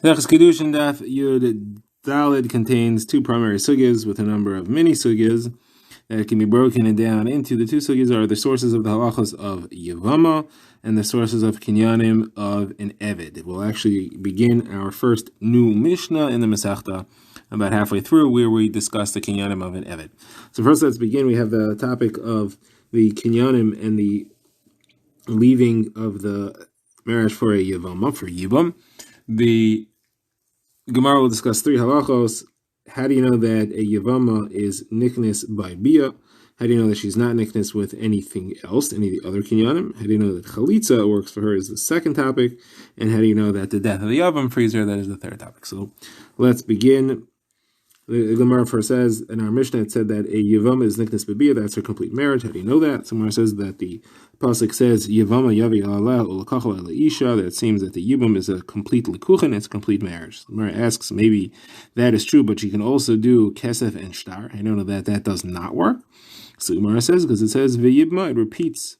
Kiddushin Daf Yud Daled contains two primary sugyas with a number of mini sugyas that can be broken down into. The two sugyas are the sources of the halachos of Yevama and the sources of Kinyanim of an Eved. We'll actually begin our first new Mishnah in the Masechta about halfway through, where we discuss the Kinyanim of an Eved. So first, let's begin. We have the topic of the Kinyanim and the leaving of the marriage for a Yevama, for Yibam. The Gemara will discuss three halachos. How do you know that a Yevama is niknis by Bia? How do you know that she's not niknis with anything else, any of the other kinyanim? How do you know that chalitza works for her is the second topic? And how do you know that the death of the Yavam frees her? That is the third topic. So let's begin. The Gemara first says, in our Mishnah, it said that a Yevama is niknis by Bia. That's her complete marriage. How do you know that? Somewhere says that the pasuk says Yevama yavi ala ulakachal ala isha. That seems that the Yibam is a complete likuchen. It's a complete marriage. The Gemara asks, maybe that is true, but you can also do kesef and shtar. I know that does not work. So the Gemara says, because it says v'yibma, it repeats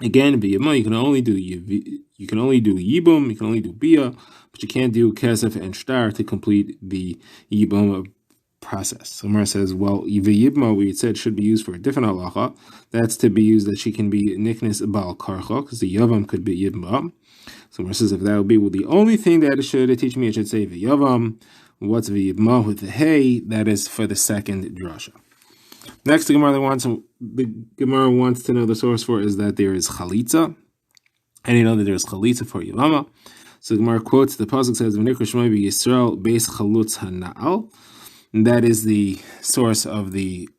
again. V'yibma, you can only do yibum, you can only do bia, but you can't do kesef and shtar to complete the yibum process. So Gemara says, well, v'yibma, we said should be used for a different halacha. That's to be used that she can be niknis bal karcha, because the yavam could be yibma. So Gemara says, if that would be the only thing that it should teach me, it should say v'yavam. What's v'yibma with the hey? That is for the second drasha. Next, the Gemara wants to know the source for is that there is chalitza, and you know that there is chalitza for yivama. So the Gemara quotes the pasuk says, "V'nikra shmoi b'Yisrael beis chalutz hana'al." And that is the source of the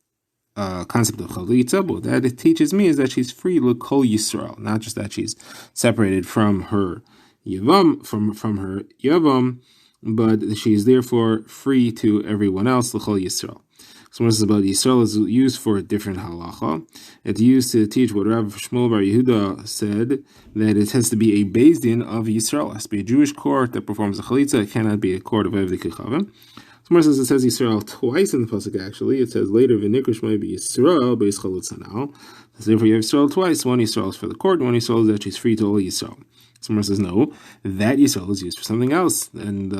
concept of chalitza. But what that it teaches me is that she's free l'kol Yisrael, not just that she's separated from her yavam, from her yavam, but she is therefore free to everyone else l'kol Yisrael. So what this is about Yisrael is used for a different halacha. It's used to teach what Rav Shmuel Bar Yehuda said, that it has to be a Beis Din of Yisrael. It has to be a Jewish court that performs a chalitza. It cannot be a court of Evdei Kechavim. So it says Yisrael twice in the pasuk. Actually, it says later v'nikra shmoi b'Yisrael beis chalutz hana'al. So therefore, you have Yisrael twice. One Yisrael is for the court, and one Yisrael is that she's free to all Yisrael. So says no, that Yisrael is used for something else, and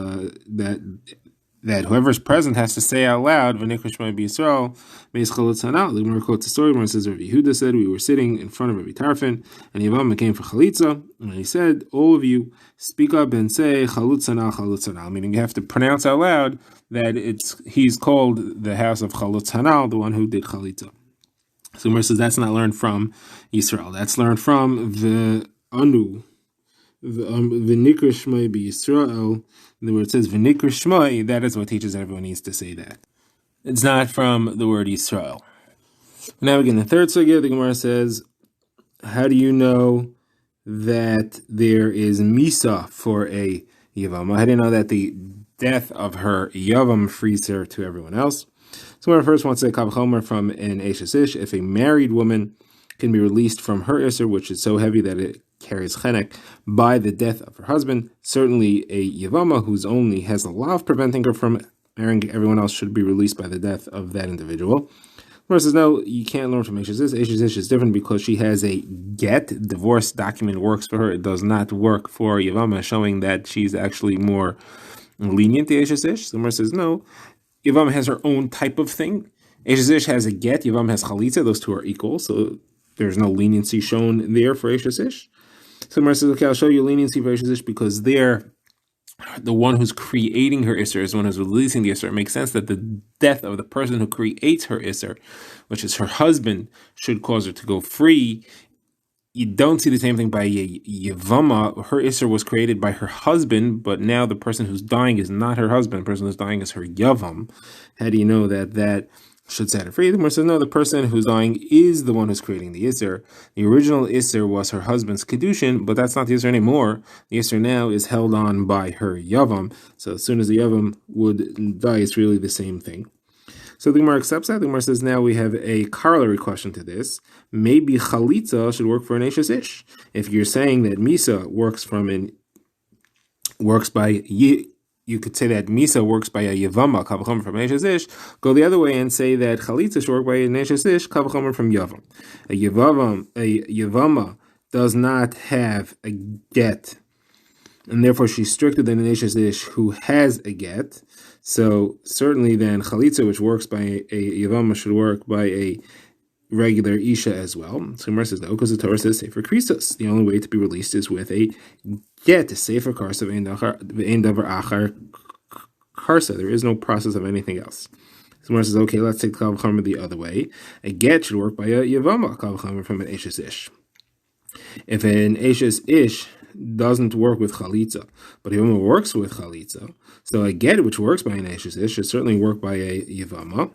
that whoever's present has to say out loud, "V'nikra shmoi b'Yisrael beis chalutz hana'al." The Gemara quotes the story where it says Rav Yehuda said, we were sitting in front of Rabbi Tarfon, and Yavam came for chalitza, and he said, all of you speak up and say chalutz hana'al, meaning you have to pronounce out loud that he's called the house of chalutz hana'al, the one who did chalitza. So Gemara says that's not learned from Yisrael. That's learned from the Anu. V'nikra shmoi b'Yisrael, where it says v'nikra shmoi, that is what teaches everyone needs to say that. It's not from the word Yisrael. Now again, the third sugya, the Gemara says, how do you know that there is misa for a yavam? How do you know that the death of her yavam frees her to everyone else? So I first want to say kavachomer from an eshes ish. If a married woman can be released from her isser, which is so heavy that it carries chenek, by the death of her husband, certainly a yavama who's only has a law of preventing her from marrying everyone else should be released by the death of that individual. Gemara says no, you can't learn from eshes ish. Eshes ish is different because she has a get divorce document works for her. It does not work for yavama, showing that she's actually more lenient to eshes ish. So Gemara says no, yavama has her own type of thing. Eshes ish has a get, yavama has chalitza. Those two are equal, so there's no leniency shown there for eshes ish. So Gemara says, okay, I'll show you leniency for eshes ish because they're the one who's creating her isser is the one who's releasing the isser. It makes sense that the death of the person who creates her isser, which is her husband, should cause her to go free. You don't see the same thing by Yevama. Her isser was created by her husband, but now the person who's dying is not her husband. The person who's dying is her Yavam. How do you know that should set her free? The Gemara says, no, the person who's dying is the one who's creating the Isser. The original Isser was her husband's Kiddushin, but that's not the Isser anymore. The Isser now is held on by her Yavam. So as soon as the Yavam would die, it's really the same thing. So the Gemara accepts that. The Gemara says, now we have a corollary question to this. Maybe Chalitza should work for an eshes ish. If you're saying that Misa works by you could say that Misa works by a Yevama, Kavachomer from eshes ish. Go the other way and say that Chalitza should work by an eshes ish, Kavachomer from Yavam. A Yevama does not have a get and therefore she's stricter than an Eshes Ish who has a get. So certainly then Chalitza, which works by a Yavama, should work by a regular Isha as well. So Gemara says, no, because the Torah says Sefer Kristos. The only way to be released is with a get, a Sefer Karsa, Ve'en Davar Achar Karsa. There is no process of anything else. So Gemara says, okay, let's take Kal V'chomer the other way. A get should work by a Yavama, Kal V'chomer from an Eshes Ish. If an Eshes Ish doesn't work with Chalitza, but Yavama works with Chalitza, so a get which works by an Eshes Ish should certainly work by a Yavama.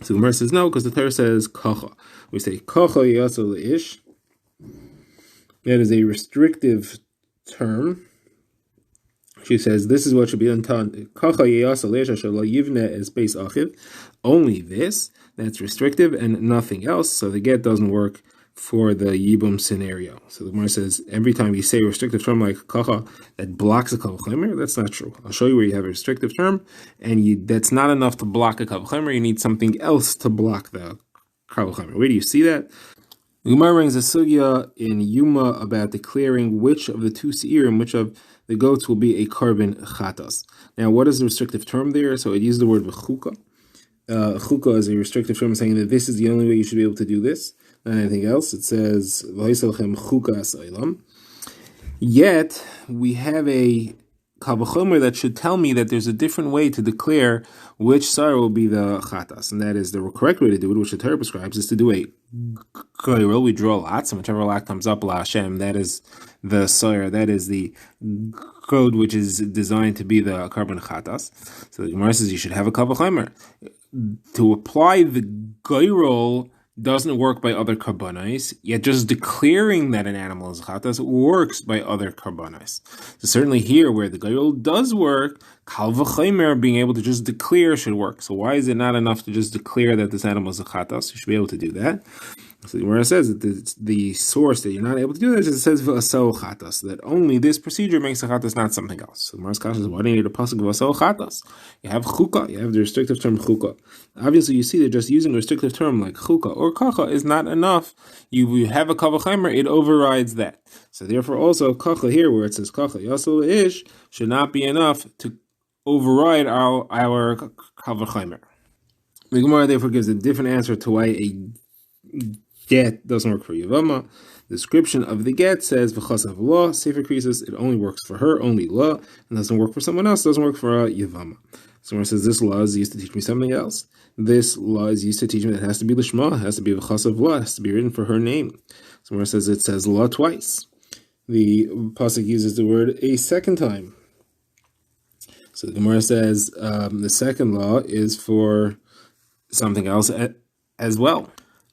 So the Gemara says no, because the Torah says kacha. We say kacha yasal ish. That is a restrictive term. She says this is what should be done. Kacha yasal ish shelo yivne es beis achiv. Only this. That's restrictive and nothing else. So the get doesn't work for the yibum scenario. So the Gemara says every time you say a restrictive term like kacha that blocks a kal v'chomer, that's not true. I'll show you where you have a restrictive term, and that's not enough to block a kal v'chomer. You need something else to block the kal v'chomer. Where do you see that? The Gemara brings a sugya in Yuma about declaring which of the two seirim, which of the goats will be a carbon chatas. Now, what is the restrictive term there? So it used the word v'chuka. Chuka is a restrictive term saying that this is the only way you should be able to do this. Not anything else. It says, yet, we have a kal v'chomer that should tell me that there's a different way to declare which sar will be the chatas, and that is the correct way to do it, which the Torah prescribes, is to do a goyrel. We draw lots, and whichever lot comes up, la Hashem, that is the sar, that is the code which is designed to be the carbon chatas. So the Gemara says you should have a kal v'chomer. To apply the goyrel doesn't work by other karbanos, yet just declaring that an animal is chatas works by other karbanos. So certainly here, where the goyrel does work, kal v'chomer, being able to just declare, should work. So why is it not enough to just declare that this animal is a chatas? You should be able to do that. So where it says that the source that you're not able to do that is it says v'asel chatas, that only this procedure makes a chatas, not something else. So the Gemara's kasha says, why do you need a pasuk of v'asel chatas? You have chukah, you have the restrictive term chukah. Obviously, you see that just using a restrictive term like chukah or kacha is not enough. You have a kal v'chomer, it overrides that. So therefore, also kacha here, where it says kacha yasel ish, should not be enough to override our kal v'chomer. The Gemara therefore gives a different answer to why a get doesn't work for Yavama. The description of the get says v'chasav law, Sefer Krisos, it only works for her, only law, and doesn't work for someone else, doesn't work for Yavama. Someone says this law is used to teach me something else. This law is used to teach me that it has to be lishma, it has to be v'chasav law, it has to be written for her name. Someone says it says law twice. The pasuk uses the word a second time. So the Gemara says the second law is for something else as well.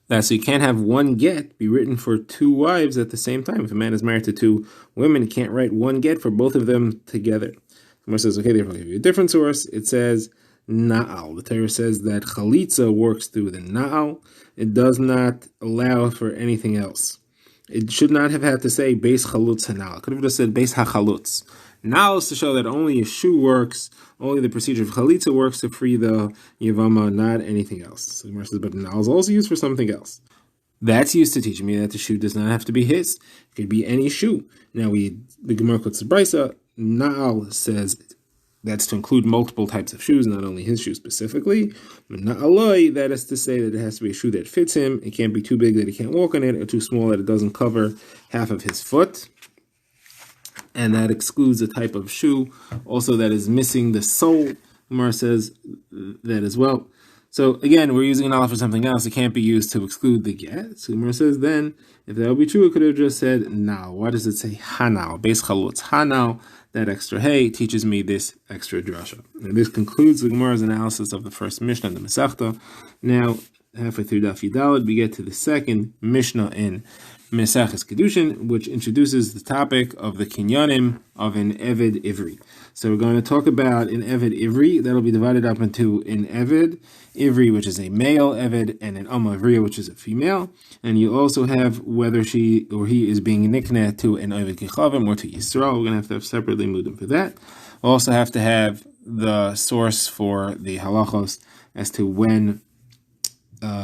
So you can't have one get be written for two wives at the same time. If a man is married to two women, he can't write one get for both of them together. The Gemara says, okay, therefore I'll give you a different source. It says na'al. The Torah says that chalitza works through the na'al. It does not allow for anything else. It should not have had to say beis chalutz hanal. It could have just said beis hachalutz. Now is to show that only a shoe works, only the procedure of chalitza works to free the yavama, not anything else. So the Gemara says, but now is also used for something else. That's used to teach me that the shoe does not have to be his. It could be any shoe. Now the Gemara quotes the Brisa. Na'al says that's to include multiple types of shoes, not only his shoe specifically. But na'aloi, that is to say that it has to be a shoe that fits him. It can't be too big that he can't walk on it, or too small that it doesn't cover half of his foot. And that excludes a type of shoe also that is missing the sole. Gemara says that as well. So again, we're using an aleph for something else. It can't be used to exclude the get. So Gemara says then, if that would be true, it could have just said now. Why does it say hanal? Beis chalutz hanal. That extra hey teaches me this extra drasha. And this concludes the Gemara's analysis of the first Mishnah, the Masechta. Now, halfway through Daf Yudaled, we get to the second Mishnah in Meseches Kiddushin, which introduces the topic of the kinyanim of an Eved Ivri. So we're going to talk about an Eved Ivri. That'll be divided up into an Eved Ivri, which is a male Eved, and an Amma Ivriya, which is a female. And you also have whether she or he is being nikneh to an Eved Kichavim or to Yisrael. We're going to have separately mudim for that. We'll also have to have the source for the halachos as to when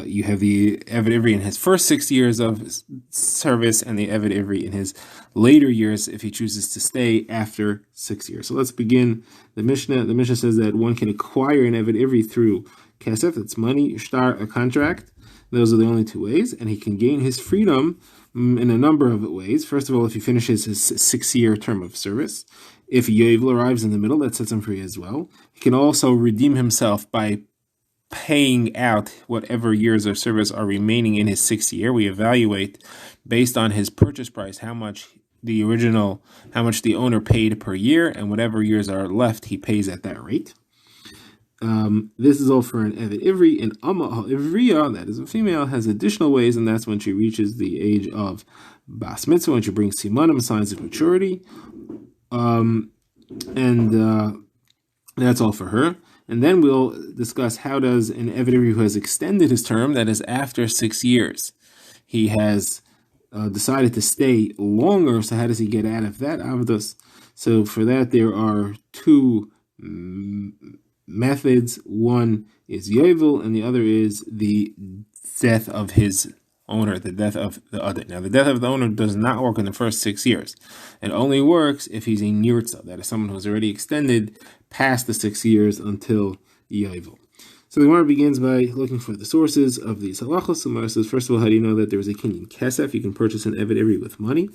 you have the Eved Ivri in his first 6 years of service, and the Eved Ivri in his later years if he chooses to stay after 6 years. So let's begin the Mishnah. The Mishnah says that one can acquire an Eved Ivri through kesef, that's money, shtar, a contract. Those are the only two ways, and he can gain his freedom in a number of ways. First of all, if he finishes his 6-year term of service. If Yovel arrives in the middle, that sets him free as well. He can also redeem himself by paying out whatever years of service are remaining in his 6th year. We evaluate based on his purchase price how much the owner paid per year, and whatever years are left, he pays at that rate. This is all for an Eved Ivri. An Amma Ivriya, that is a female, has additional ways, and that's when she reaches the age of Bas Mitzvah, when she brings Simanim, signs of maturity. That's all for her. And then we'll discuss how does an Eved Ivri who has extended his term, that is after 6 years, he has decided to stay longer, so how does he get out of that avdos? So for that there are two methods. One is Yovel, and the other is the death of his owner, the death of the other. Now, the death of the owner does not work in the first 6 years. It only works if he's a nirtza, that is someone who's already extended past the 6 years until Yovel. So the Gemara begins by looking for the sources of these halachos. So Gemara says, first of all, how do you know that there is a kinyan kesef? You can purchase an Eved Ivri with money.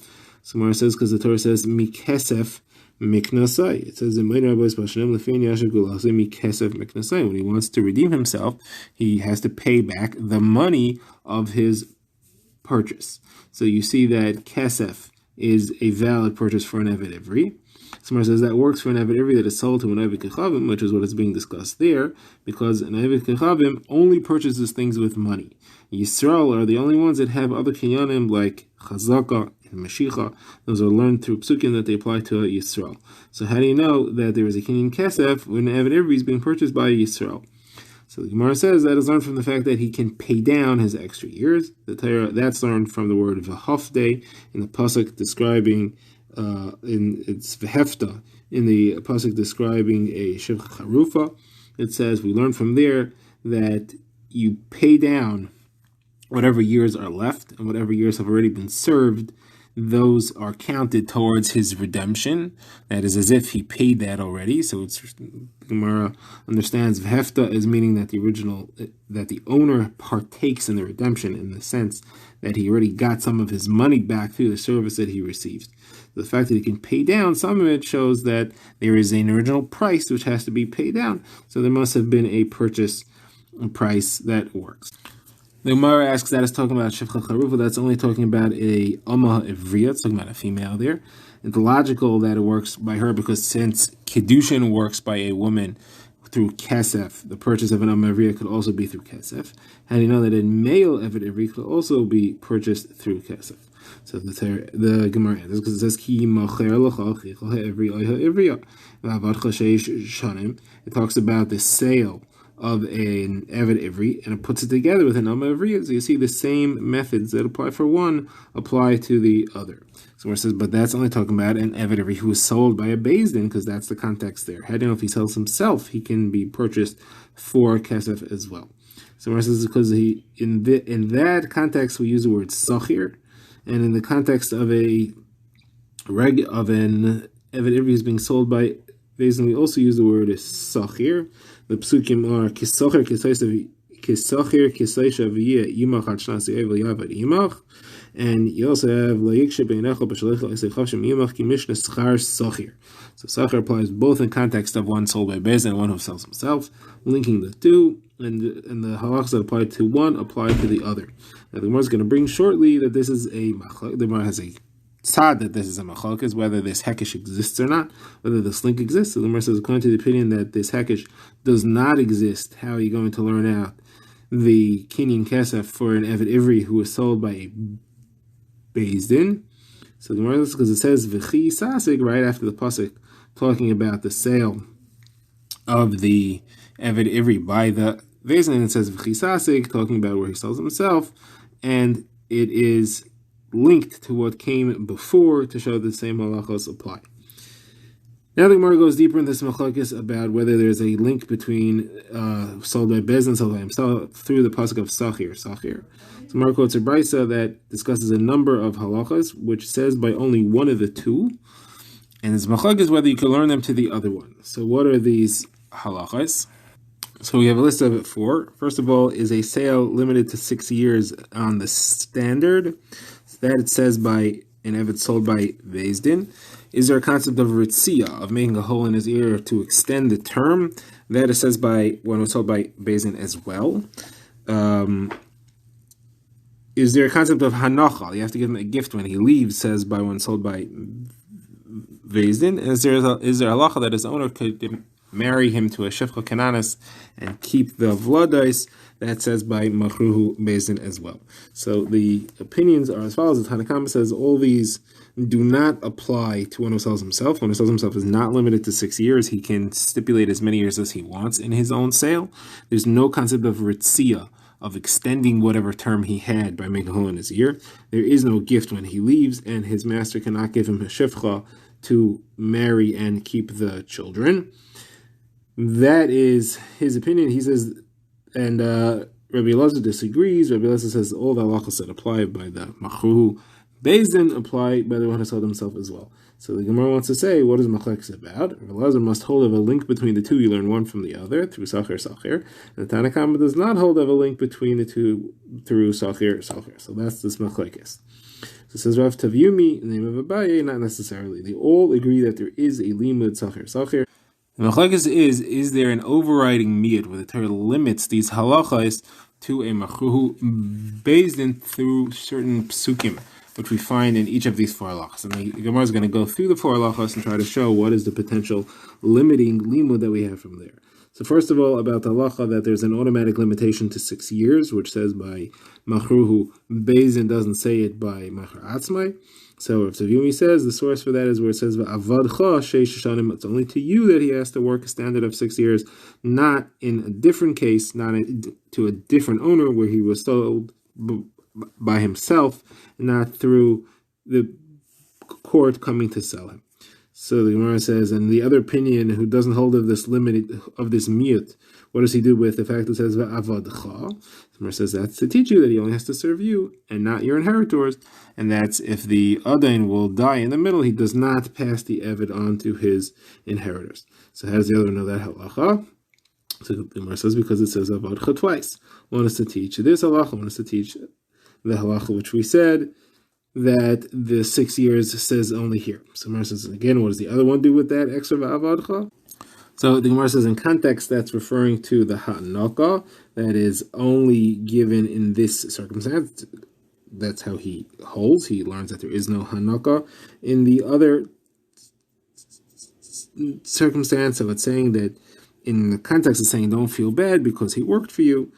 So Gemara says, because the Torah says, mi kesef miknasai. It says in when he wants to redeem himself, he has to pay back the money of his purchase. So you see that kesef is a valid purchase for an Eved Ivri. Somewhere says that works for an Eved Ivri that is sold to an Eved Kechavim, which is what is being discussed there, because an Eved Kechavim only purchases things with money. Yisrael are the only ones that have other kinyanim like Chazaka and Mashicha. Those are learned through psukim that they apply to a Yisrael. So how do you know that there is a kinyan kesef when an Eved Ivri is being purchased by a Yisrael? So the Gemara says that is learned from the fact that he can pay down his extra years. The Torah, that's learned from the word v'hafdei in the pasuk describing it's v'hefta in the pasuk describing a shivcha charufa. It says we learn from there that you pay down whatever years are left, and whatever years have already been served, those are counted towards his redemption. That is as if he paid that already. So it's Gemara understands v'hefta as meaning that the owner partakes in the redemption in the sense that he already got some of his money back through the service that he received. The fact that he can pay down some of it shows that there is an original price which has to be paid down. So there must have been a purchase price that works. The Gemara asks, that is talking about Shivcha Charufa, that's only talking about a Amma Ivriya, it's talking about a female there. It's logical that it works by her because since Kiddushin works by a woman through Kesef, the purchase of an Amma Ivriya could also be through Kesef. How do you know that a male Eved Ivri could also be purchased through Kesef? So the Gemara answers because it says Ki Macher L'cha Ivri Oiha Ivriya. It talks about the sale of an Eved Ivri, and it puts it together with an Amma Ivri. So you see the same methods that apply for one apply to the other. So it says, but that's only talking about an Eved Ivri who is sold by a Beis Din, because that's the context there. How do you know if he sells himself, he can be purchased for Kesef as well? So it says because in that context we use the word Sachir, and in the context of an Eved Ivri is being sold by Beis Din, we also use the word Sachir. The psukim are kisocher kisaisha v'yeh yimach ad shnas yevel yavad yimach, and you also have layikshe beinecha b'shalecha esechavshem yimach ki mishne schar sachir. So sachir applies both in context of one sold by Beis Din and one who sells himself, linking the two, and the halachas that apply to one apply to the other. Now the Gemara is going to bring shortly that this is a machlok. The Gemara has a tzad that this is a machlokes, whether this hekesh exists or not, whether this link exists. So the Gemara says, according to the opinion that this hekesh does not exist, how are you going to learn out the kinyan kesef for an Eved Ivri who was sold by a Beis Din? So the Gemara says, because it says v'chi sasig right after the pasuk talking about the sale of the Eved Ivri by the Beis Din, it says v'chi sasig talking about where he sells himself, and it is linked to what came before to show the same halachos apply. Now the Gemara goes deeper into this machlokes about whether there's a link between sold by Bez and sold by himself through the pasuk of Sachir. So Gemara quotes a brisa that discusses a number of halachas, which says by only one of the two, and it's machlokes whether you can learn them to the other one. So what are these halachas? So we have a list of 4. First of all, is a sale limited to 6 years on the standard? So that it says by, and if it's sold by Bezdin. Is there a concept of ritzia, of making a hole in his ear to extend the term? That it says by, when it's sold by Bezdin as well. Is there a concept of hanacha? You have to give him a gift when he leaves, says by when sold by Bezdin. Is there halacha that his owner could marry him to a shifcha kananis and keep the vladais? That says by machruhu Bezdin as well. So the opinions are as follows. The Tanakama says all these do not apply to one who sells himself. One who sells himself is not limited to 6 years. He can stipulate as many years as he wants in his own sale. There's no concept of ritzia, of extending whatever term he had by making a hole in his ear. There is no gift when he leaves, and his master cannot give him a shifcha to marry and keep the children. That is his opinion. He says, and Rabbi Elazar disagrees. Rabbi Elazar says all the halachos that apply by the machruhu Bezdin apply by the one who sold himself as well. So the Gemara wants to say, what is machlekes about? Rabbi Elazar must hold of a link between the two. You learn one from the other through Sachir. And the Tanakama does not hold of a link between the two through Sachir. So that's this machlekes. So it says Rav Tavyumi, in the name of Abaye, not necessarily. They all agree that there is a limud Sachir. The machlekes is there an overriding miyad where the Torah limits these halachas to a machruhu Bezdin through certain psukim, which we find in each of these 4 halachas. And the Gemara is going to go through the 4 halachas and try to show what is the potential limiting limud that we have from there. So first of all, about the halacha that there's an automatic limitation to 6 years, which says by machruhu Bezdin, doesn't say it by machar atzmai. So if Tavyumi says the source for that is where it says va'avadcha sheish shanim, it's only to you that he has to work a standard of 6 years, not in a different case, to a different owner where he was sold by himself, not through the court coming to sell him. So the Gemara says, and the other opinion who doesn't hold of this limit of this miyut, what does he do with the fact that it says va'avadcha? The Gemara says that's to teach you that he only has to serve you and not your inheritors, and that's if the adain will die in the middle, he does not pass the eved on to his inheritors. So how does the other know that halacha? So the Gemara says because it says avadcha twice. One is to teach this halacha, one is to teach the halacha which we said that the 6 years says only here. So Gemara says again, what does the other one do with that extra va'avadcha? So the Gemara says in context that's referring to the hanaka that is only given in this circumstance. That's how he holds. He learns that there is no hanaka in the other circumstance. So it's saying that in the context of saying don't feel bad because he worked for you.